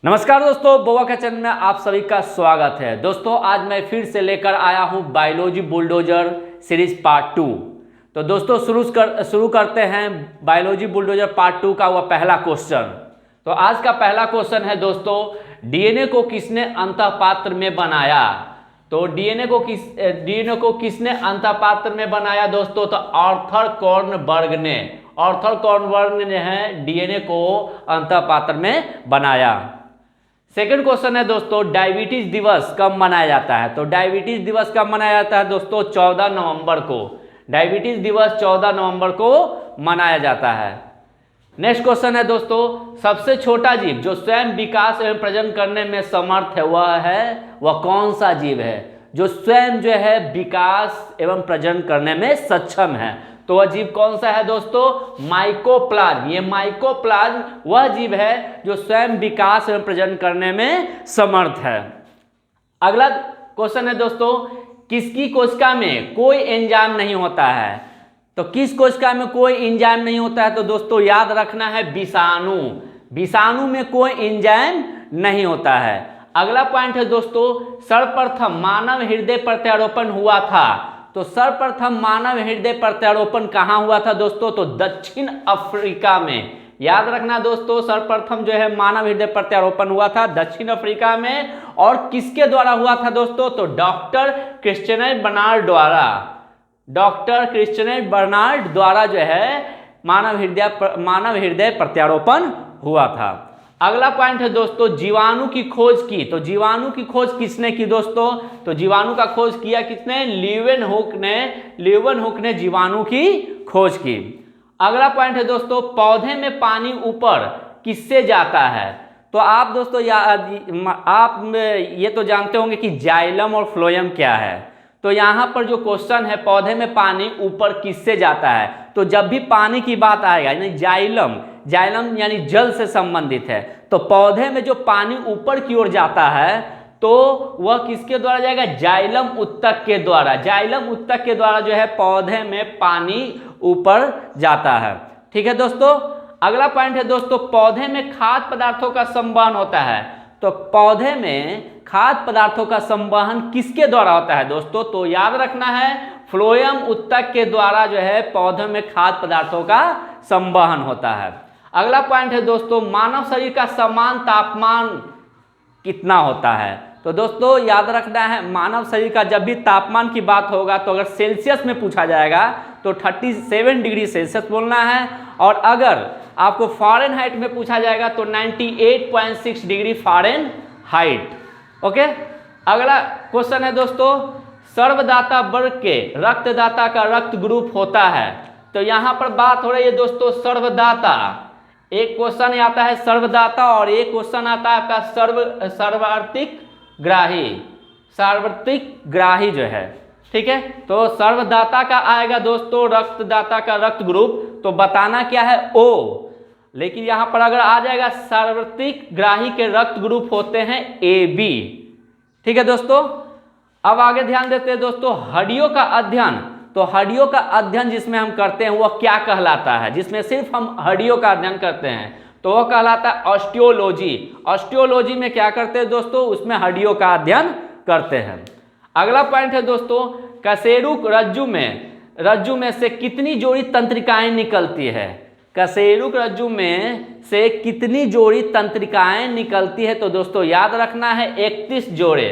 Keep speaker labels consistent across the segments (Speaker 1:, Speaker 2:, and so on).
Speaker 1: नमस्कार दोस्तों, बोवा किचन में आप सभी का स्वागत है। दोस्तों आज मैं फिर से लेकर आया हूं बायोलॉजी बुलडोजर सीरीज पार्ट 2। तो दोस्तों शुरू करते हैं बायोलॉजी बुलडोजर पार्ट 2 का वह पहला क्वेश्चन। तो आज का पहला क्वेश्चन है दोस्तों, डीएनए को किसने अंतःपात्र में बनाया? तो डीएनए को किसने अंतःपात्र में बनाया दोस्तों? तो आर्थर कॉर्नबर्ग ने। आर्थर कॉर्नबर्ग ने है डीएनए को अंतःपात्र में बनाया। सेकंड क्वेश्चन है दोस्तों, डायबिटीज दिवस कब मनाया जाता है? तो डायबिटीज दिवस कब मनाया जाता है दोस्तों? 14 नवंबर को। डायबिटीज दिवस 14 नवंबर को मनाया जाता है। नेक्स्ट क्वेश्चन है दोस्तों, सबसे छोटा जीव जो स्वयं विकास एवं प्रजनन करने में समर्थ है वह कौन सा जीव है? जो स्वयं जो है विकास एवं प्रजनन करने में सक्षम है, तो वह जीव कौन सा है दोस्तों? माइकोप्लाज्म। ये माइकोप्लाज्म वह जीव है जो स्वयं विकास एवं प्रजनन करने में समर्थ है। अगला क्वेश्चन है दोस्तों, किसकी कोशिका में कोई एंजाइम नहीं होता है? तो किस कोशिका में कोई एंजाइम नहीं होता है? तो दोस्तों याद रखना है विषाणु। विषाणु में कोई एंजाइम नहीं होता है। अगला पॉइंट है दोस्तों, सर्वप्रथम मानव हृदय प्रत्यारोपण हुआ था। तो सर्वप्रथम मानव हृदय प्रत्यारोपण कहाँ हुआ था दोस्तों? तो दक्षिण अफ्रीका में। याद रखना दोस्तों, सर्वप्रथम जो है मानव हृदय प्रत्यारोपण हुआ था दक्षिण अफ्रीका में। और किसके द्वारा हुआ था दोस्तों? तो डॉक्टर क्रिश्चियन बर्नार्ड द्वारा। डॉक्टर क्रिश्चियन बर्नार्ड द्वारा जो है मानव हृदय प्रत्यारोपण हुआ था। अगला पॉइंट है दोस्तों, जीवाणु की खोज की। तो जीवाणु की खोज किसने की दोस्तों? तो जीवाणु का खोज किया किसने? लीeuwenhoek ने जीवाणु की खोज की। अगला पॉइंट है दोस्तों, पौधे में पानी ऊपर किससे जाता है? तो आप दोस्तों आप ये तो जानते होंगे कि जाइलम और फ्लोएम क्या है। तो यहाँ पर जो क्वेश्चन है, पौधे में पानी ऊपर किससे जाता है? तो जब भी पानी की बात आएगा यानी जाइलम यानी जल से संबंधित है, तो पौधे में जो पानी ऊपर की ओर जाता है तो वह किसके द्वारा जाएगा? जाइलम उत्तक के द्वारा। जाइलम उत्तक के द्वारा जो है पौधे में पानी ऊपर जाता है। ठीक है दोस्तों। अगला पॉइंट है दोस्तों, पौधे में खाद्य पदार्थों का संवहन होता है। तो पौधे में खाद्य पदार्थों का संवहन किसके द्वारा होता है दोस्तों? तो याद रखना है फ्लोएम उत्तक के द्वारा जो है पौधों में खाद्य पदार्थों का संवहन होता है। अगला पॉइंट है दोस्तों, मानव शरीर का समान तापमान कितना होता है? तो दोस्तों याद रखना है, मानव शरीर का जब भी तापमान की बात होगा तो अगर सेल्सियस में पूछा जाएगा तो 37 डिग्री सेल्सियस बोलना है। और अगर आपको फ़ारेनहाइट में पूछा जाएगा तो 98.6 डिग्री फ़ारेनहाइट। ओके। अगला क्वेश्चन है दोस्तों, सर्वदाता वर्ग के रक्तदाता का रक्त ग्रुप होता है। तो यहाँ पर बात हो रही है दोस्तों सर्वदाता। एक क्वेश्चन आता है सर्वदाता और एक क्वेश्चन आता है आपका सार्वत्रिक ग्राही जो है। ठीक है। तो सर्वदाता का आएगा दोस्तों रक्तदाता का रक्त ग्रुप, तो बताना क्या है? O। लेकिन यहाँ पर अगर आ जाएगा सार्वत्रिक ग्राही के रक्त ग्रुप होते हैं AB। ठीक है दोस्तों। अब आगे ध्यान देते हैं दोस्तों, हड्डियों का अध्ययन। तो हड्डियों का अध्ययन जिसमें हम करते हैं वह क्या कहलाता है? जिसमें सिर्फ हम हड्डियों का अध्ययन करते हैं तो वह कहलाता है ऑस्टियोलॉजी। ऑस्टियोलॉजी में क्या करते हैं दोस्तों? उसमें हड्डियों का अध्ययन करते हैं। अगला पॉइंट है दोस्तों, कशेरुक रज्जु में से कितनी जोड़ी तंत्रिकाएं निकलती है? कशेरुक रज्जु में से कितनी जोड़ी तंत्रिकाएं निकलती है? तो दोस्तों याद रखना है 31 जोड़े।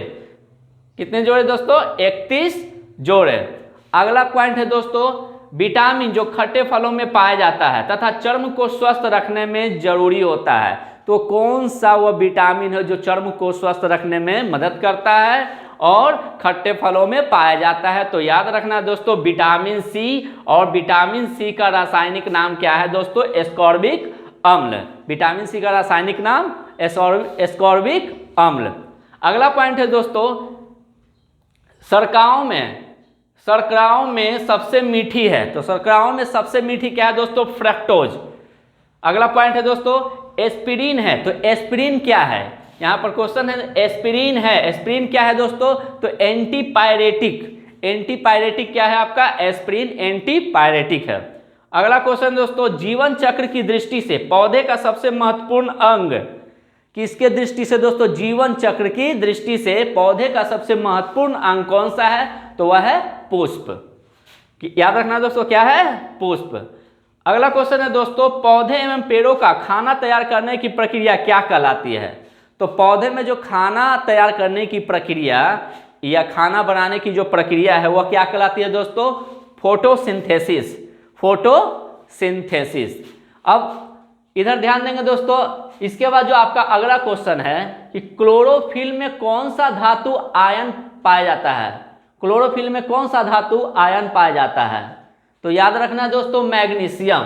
Speaker 1: कितने जोड़े दोस्तों? 31 जोड़े। अगला पॉइंट है दोस्तों, विटामिन जो खट्टे फलों में पाया जाता है तथा चर्म को स्वस्थ रखने में जरूरी होता है। तो कौन सा वह विटामिन है जो चर्म को स्वस्थ रखने में मदद करता है और खट्टे फलों में पाया जाता है? तो याद रखना दोस्तों विटामिन सी। और विटामिन सी का रासायनिक नाम क्या है दोस्तों? एस्कॉर्बिक अम्ल। विटामिन सी का रासायनिक नाम एस्कॉर्बिक अम्ल। अगला पॉइंट है दोस्तों, शर्कराओं में सबसे मीठी है। तो शर्कराओं में सबसे मीठी क्या है दोस्तों? फ्रक्टोज। अगला पॉइंट है दोस्तों, एस्पिरिन है। तो एस्पिरिन क्या है? यहाँ पर क्वेश्चन है एस्पिरिन है। एस्पिरिन क्या है दोस्तों? तो एंटीपायरेटिक क्या है आपका? एस्पिरिन एंटीपायरेटिक है। अगला क्वेश्चन दोस्तों, जीवन चक्र की दृष्टि से पौधे का सबसे महत्वपूर्ण अंग किसके दृष्टि से दोस्तों? जीवन चक्र की दृष्टि से पौधे का सबसे महत्वपूर्ण अंग कौन सा है? तो वह है पुष्प। याद रखना दोस्तों, क्या है? पुष्प। अगला क्वेश्चन है दोस्तों, पौधे एवं पेड़ों का खाना तैयार करने की प्रक्रिया क्या कहलाती है? तो पौधे में जो खाना तैयार करने की प्रक्रिया या खाना बनाने की जो प्रक्रिया है वह क्या कहलाती है दोस्तों? फोटोसिंथेसिस। फोटोसिंथेसिस। अब इधर ध्यान देंगे दोस्तों, इसके बाद जो आपका अगला क्वेश्चन है कि क्लोरोफिल में कौन सा धातु आयन पाया जाता है? क्लोरोफिल में कौन सा धातु आयन पाया जाता है? तो याद रखना दोस्तों, मैग्नीशियम।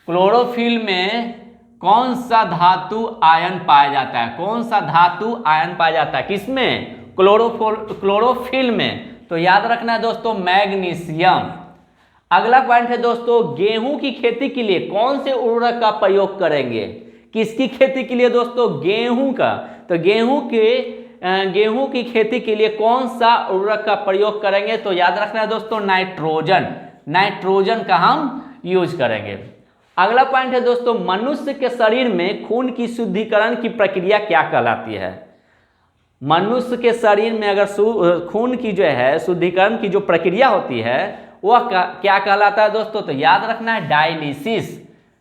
Speaker 1: क्लोरोफिल में कौन सा धातु आयन पाया जाता है? कौन सा धातु आयन पाया जाता है? किसमें? क्लोरोफिल में। तो याद रखना है दोस्तों, मैग्नीशियम। अगला पॉइंट है दोस्तों, गेहूं की खेती के लिए कौन से उर्वरक का प्रयोग करेंगे? किसकी खेती के लिए दोस्तों? गेहूं का। तो गेहूं की खेती के लिए कौन सा उर्वरक का प्रयोग करेंगे? तो याद रखना है दोस्तों, नाइट्रोजन। नाइट्रोजन का हम यूज करेंगे। अगला पॉइंट है दोस्तों, मनुष्य के शरीर में खून की शुद्धिकरण की प्रक्रिया क्या कहलाती है? मनुष्य के शरीर में अगर खून की जो है शुद्धिकरण की जो प्रक्रिया होती है वह क्या कहलाता है दोस्तों? तो याद रखना है, डायलिसिस।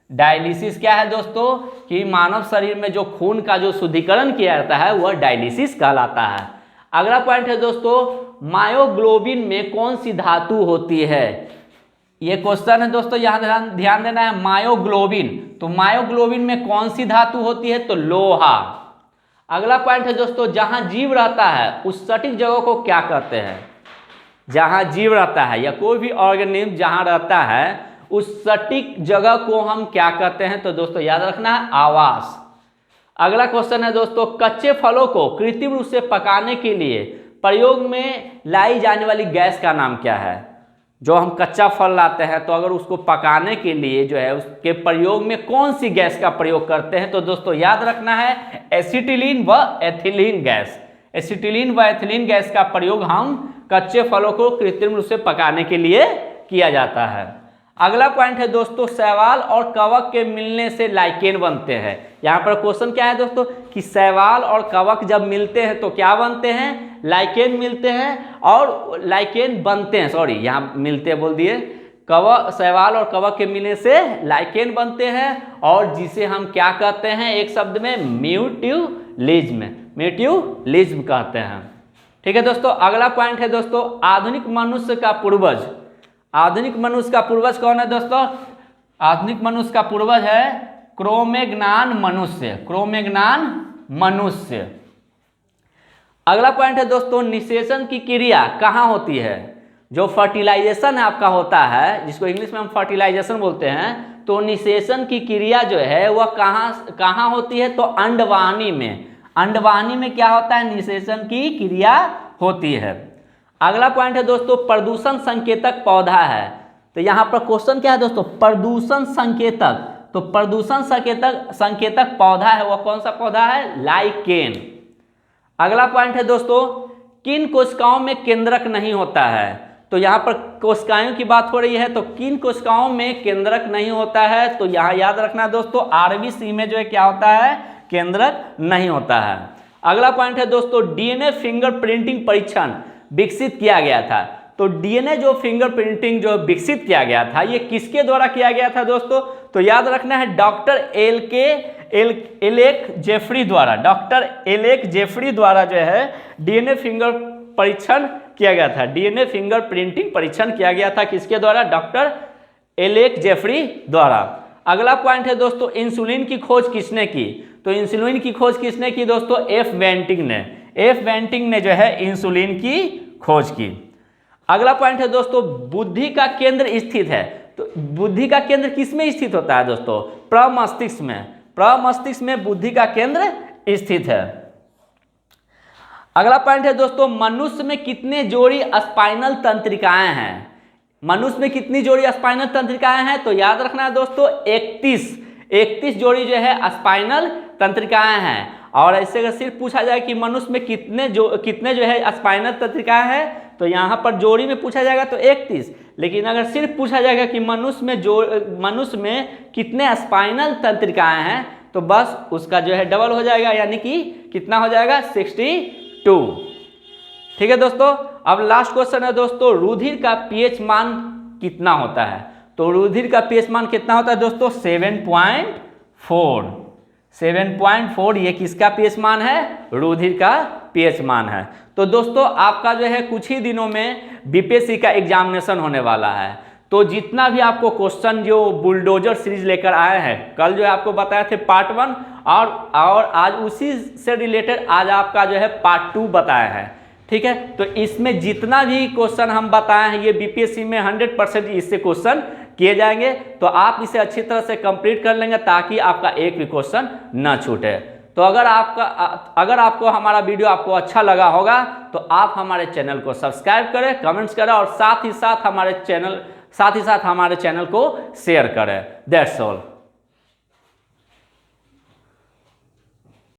Speaker 1: डायलिसिस क्या है दोस्तों? कि मानव शरीर में जो खून का जो शुद्धिकरण किया जाता है वह डायलिसिस कहलाता है। अगला पॉइंट है दोस्तों, मायोग्लोबिन में कौन सी धातु होती है? ये क्वेश्चन है दोस्तों, यहाँ ध्यान देना है। मायोग्लोबिन, तो मायोग्लोबिन में कौन सी धातु होती है? तो लोहा। अगला पॉइंट है दोस्तों, जहां जीव रहता है उस सटीक जगह को क्या कहते हैं? जहां जीव रहता है या कोई भी ऑर्गेनिज्म जहां रहता है उस सटीक जगह को हम क्या कहते हैं? तो दोस्तों याद रखना है, आवास। अगला क्वेश्चन है दोस्तों, कच्चे फलों को कृत्रिम रूप से पकाने के लिए प्रयोग में लाई जाने वाली गैस का नाम क्या है? जो हम कच्चा फल लाते हैं तो अगर उसको पकाने के लिए जो है उसके प्रयोग में कौन सी गैस का प्रयोग करते हैं? तो दोस्तों याद रखना है, एसिटिलीन व एथिलीन गैस। एसिटिलीन व एथिलीन गैस का प्रयोग हम कच्चे फलों को कृत्रिम रूप से पकाने के लिए किया जाता है। अगला पॉइंट है दोस्तों, शैवाल और कवक के मिलने से लाइकेन बनते हैं। यहाँ पर क्वेश्चन क्या है दोस्तों कि शैवाल और कवक जब मिलते हैं तो क्या बनते हैं? लाइकेन मिलते हैं और लाइकेन बनते हैं। सॉरी, यहाँ मिलते बोल दिए। शैवाल और कवक के मिलने से लाइकेन बनते हैं और जिसे हम क्या कहते हैं? एक शब्द में म्यूट्यूलिज्म। म्यूट्यूलिज्म कहते हैं। ठीक है दोस्तों। अगला पॉइंट है दोस्तों, आधुनिक मनुष्य का पूर्वज। आधुनिक मनुष्य का पूर्वज कौन है दोस्तों? आधुनिक मनुष्य का पूर्वज है क्रोमैग्नान मनुष्य। क्रोमैग्नान मनुष्य। अगला पॉइंट है दोस्तों, निषेचन की क्रिया कहाँ होती है? जो फर्टिलाइजेशन आपका होता है, जिसको इंग्लिश में हम फर्टिलाइजेशन बोलते हैं, तो निषेचन की क्रिया जो है वह कहाँ होती है? तो अंडवाहिनी में। अंडवाहिनी में क्या होता है? निषेचन की क्रिया होती है। अगला पॉइंट है दोस्तों, प्रदूषण संकेतक पौधा है। तो यहाँ पर क्वेश्चन क्या है दोस्तों? प्रदूषण संकेतक। तो प्रदूषण संकेतक पौधा है वह कौन सा पौधा है? लाइकेन। अगला पॉइंट है दोस्तों, किन कोशिकाओं में केंद्रक नहीं होता है? तो यहाँ पर कोशिकाओं की बात हो रही है, तो किन कोशिकाओं में केंद्रक नहीं होता है? तो यहाँ याद रखना दोस्तों, आरबीसी में जो है क्या होता है? केंद्रक नहीं होता है। अगला पॉइंट है दोस्तों, डीएनए फिंगरप्रिंटिंग परीक्षण विकसित किया गया था। तो डीएनए जो फिंगरप्रिंटिंग जो विकसित किया गया था ये किसके द्वारा किया गया था दोस्तों? तो याद रखना है, डॉक्टर एलेक जेफरी द्वारा। डॉक्टर एलेक जेफरी द्वारा जो है डीएनए फिंगर परीक्षण किया गया था। डीएनए फिंगरप्रिंटिंग परीक्षण किया गया था किसके द्वारा? डॉक्टर एलेक जेफरी द्वारा। अगला पॉइंट है दोस्तों, इंसुलिन की खोज किसने की? तो इंसुलिन की खोज किसने की दोस्तों? एफ वेंटिंग ने। एफ वेंटिंग ने जो है इंसुलिन की खोज की। अगला पॉइंट है दोस्तों, बुद्धि का केंद्र स्थित है। तो बुद्धि का केंद्र किस में स्थित होता है दोस्तों? प्रमस्तिष्क में। प्रमस्तिष्क में बुद्धि का केंद्र स्थित है। अगला पॉइंट है दोस्तों, मनुष्य में कितने जोड़ी स्पाइनल तंत्रिकाएं हैं? मनुष्य में कितनी जोड़ी स्पाइनल तंत्रिकाएं हैं? तो याद रखना है दोस्तों, 31 जोड़ी जो है स्पाइनल तंत्रिकाएं हैं। और ऐसे अगर सिर्फ पूछा जाए कि मनुष्य में कितने जो है स्पाइनल तंत्रिकाएं हैं, तो यहाँ पर जोड़ी में पूछा जाएगा तो 31। लेकिन अगर सिर्फ पूछा जाएगा कि मनुष्य में कितने स्पाइनल तंत्रिकाएं हैं, तो बस उसका जो है डबल हो जाएगा, यानी कि कितना हो जाएगा 62। ठीक है दोस्तों। अब लास्ट क्वेश्चन है दोस्तों, रुधिर का पीएच मान कितना होता है? तो रुधिर का पीएच मान कितना होता है दोस्तों? 7.4। 7.4 ये किसका पीएच मान है? रुधिर का पीएच मान है। तो दोस्तों आपका जो है कुछ ही दिनों में बीपीएससी का एग्जामिनेशन होने वाला है। तो जितना भी आपको क्वेश्चन जो बुलडोजर सीरीज लेकर आए हैं, कल जो है आपको बताए थे पार्ट 1 और आज उसी से रिलेटेड आज आपका जो है पार्ट 2 बताया है। ठीक है, तो इसमें जितना भी क्वेश्चन हम बताए हैं ये बीपीएससी में 100% इससे क्वेश्चन किए जाएंगे। तो आप इसे अच्छी तरह से कंप्लीट कर लेंगे ताकि आपका एक भी क्वेश्चन ना छूटे। तो अगर आपको हमारा वीडियो आपको अच्छा लगा होगा तो आप हमारे चैनल को सब्सक्राइब करें, कमेंट्स करें और साथ ही साथ हमारे चैनल को शेयर करें। That's all.